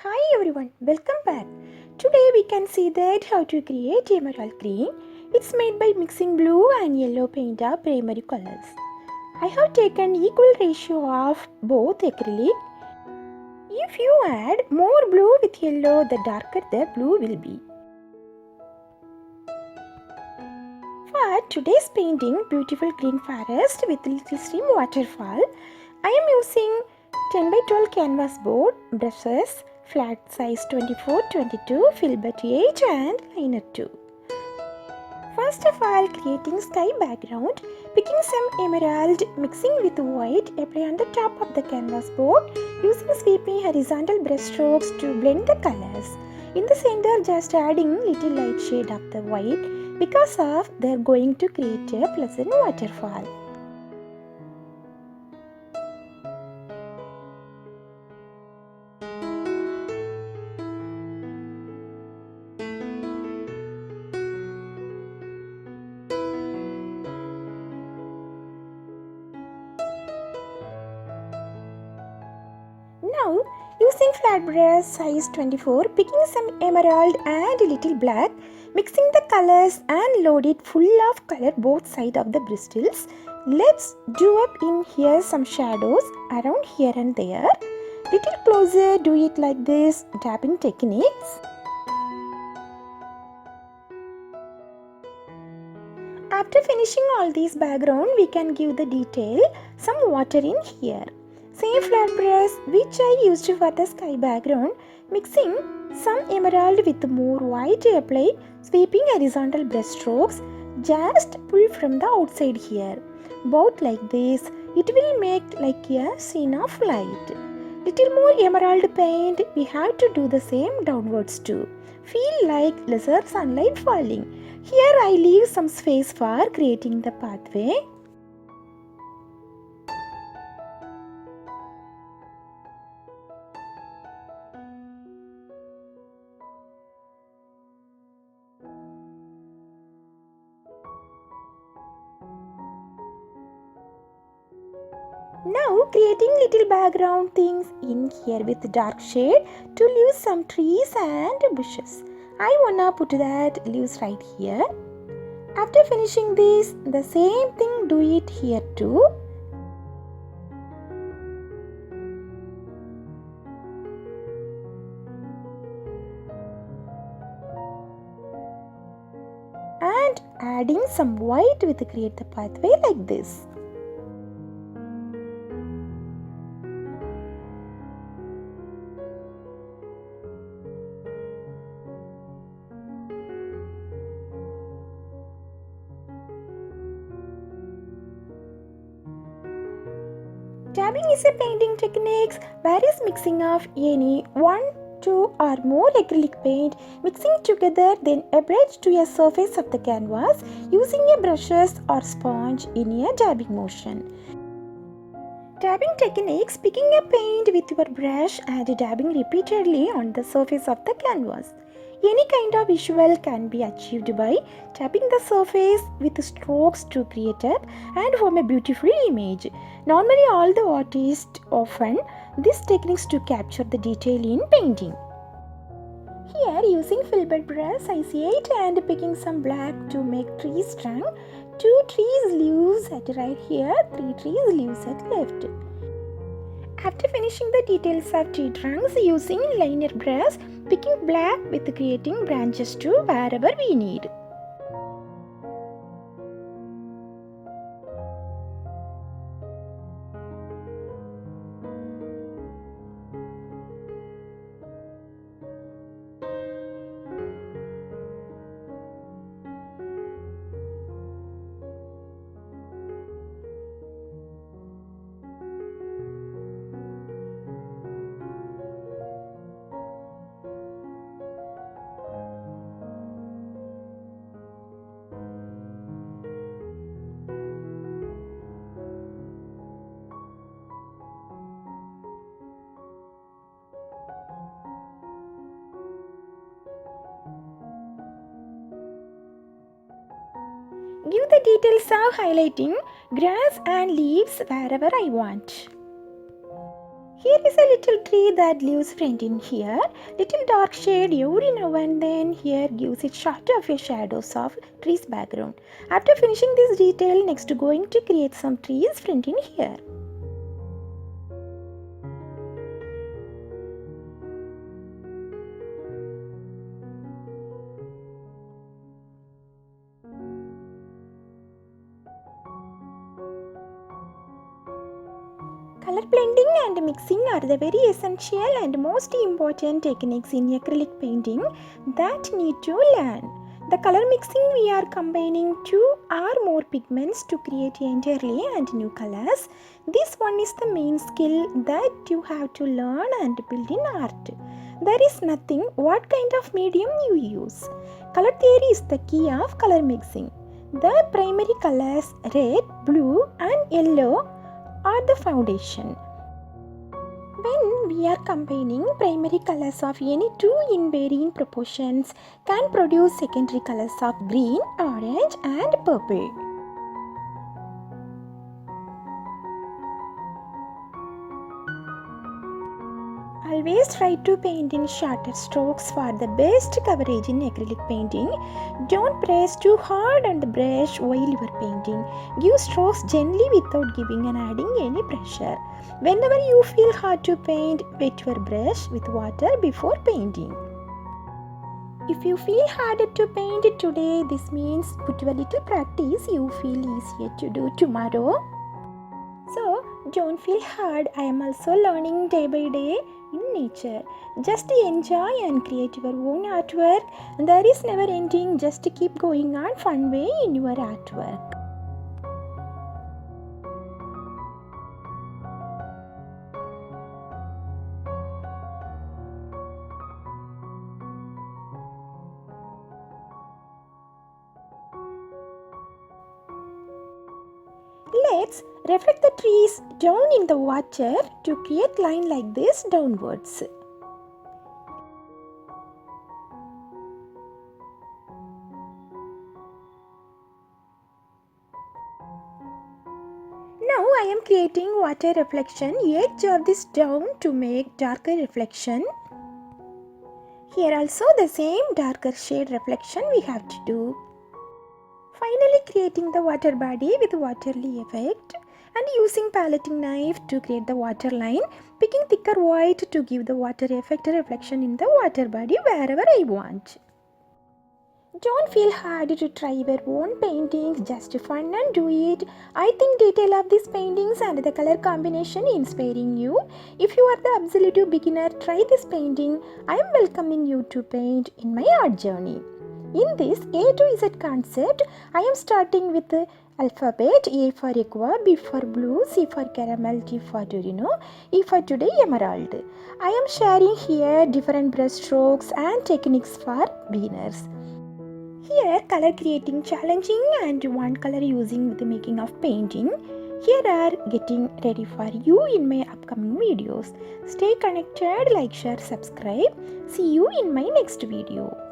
Hi everyone, welcome back. Today we can see that how to create emerald green. It's made by mixing blue and yellow paint of primary colors. I have taken equal ratio of both acrylic. If you add more blue with yellow, the darker the blue will be. For today's painting, beautiful green forest with little stream waterfall, I am using 10 by 12 canvas board, brushes, flat size 24-22, filbert 8 and liner 2. First of all, creating sky background, picking some emerald, mixing with white, apply on the top of the canvas board, using sweeping horizontal brush strokes to blend the colors. In the center, just adding little light shade of the white because of they're going to create a pleasant waterfall. Now, using flat brush size 24, picking some emerald and little black, mixing the colors and load it full of color both sides of the bristles. Let's do up in here some shadows around here and there. Little closer, do it like this, tapping techniques. After finishing all these background, we can give the detail some water in here. Same flat brush which I used for the sky background, mixing some emerald with more white, apply sweeping horizontal brush strokes, just pull from the outside here. About like this, it will make like a scene of light. Little more emerald paint, we have to do the same downwards too. Feel like lesser sunlight falling. Here I leave some space for creating the pathway. Now creating little background things in here with dark shade to leave some trees and bushes. I wanna put that leaves right here. After finishing this, the same thing do it here too. And adding some white with create the pathway like this. Dabbing is a painting technique where is mixing of any one, two or more acrylic paint, mixing together then applied to a surface of the canvas using a brushes or sponge in a dabbing motion. Dabbing techniques, picking a paint with your brush and dabbing repeatedly on the surface of the canvas. Any kind of visual can be achieved by tapping the surface with strokes to create up and form a beautiful image. Normally all the artists often these techniques to capture the detail in painting. Here using filbert brush size 8 and picking some black to make trees trunk. 2 trees leaves at right here, 3 trees leaves at left. After finishing the details of tree trunks using liner brush, picking black with creating branches to wherever we need. Give the details of highlighting grass and leaves wherever I want. Here is a little tree that leaves front in here. Little dark shade every now and then here gives it sort of a shadows of tree's background. After finishing this detail, next going to create some trees front in here. Color blending and mixing are the very essential and most important techniques in acrylic painting that need to learn. The color mixing, we are combining two or more pigments to create entirely and new colors. This one is the main skill that you have to learn and build in art. There is nothing what kind of medium you use. Color theory is the key of color mixing. The primary colors red, blue and yellow are the foundation. When we are combining primary colors of any two in varying proportions can produce secondary colors of green, orange and purple. Always try to paint in shorter strokes for the best coverage in acrylic painting. Don't press too hard on the brush while you are painting. Give strokes gently without giving and adding any pressure. Whenever you feel hard to paint, wet your brush with water before painting. If you feel harder to paint today, this means with a little practice you feel easier to do tomorrow. So, don't feel hard. I am also learning day by day in nature. Just enjoy and create your own artwork. There is never ending. Just keep going on fun way in your artwork. Let's reflect the trees down in the water to create line like this downwards. Now I am creating water reflection edge of this down to make darker reflection. Here also the same darker shade reflection we have to do. Finally creating the water body with waterly effect and using paletting knife to create the water line, picking thicker white to give the water effect reflection in the water body wherever I want. Don't feel hard to try your own paintings, just fun and do it. I think detail of these paintings and the color combination inspiring you. If you are the absolute beginner, try this painting. I am welcoming you to paint in my art journey. In this A to Z concept, I am starting with the alphabet A for aqua, B for blue, C for caramel, T for Torino, E for today emerald. I am sharing here different brush strokes and techniques for beginners. Here color creating challenging and one color using with the making of painting. Here are getting ready for you in my upcoming videos. Stay connected, like, share, subscribe. See you in my next video.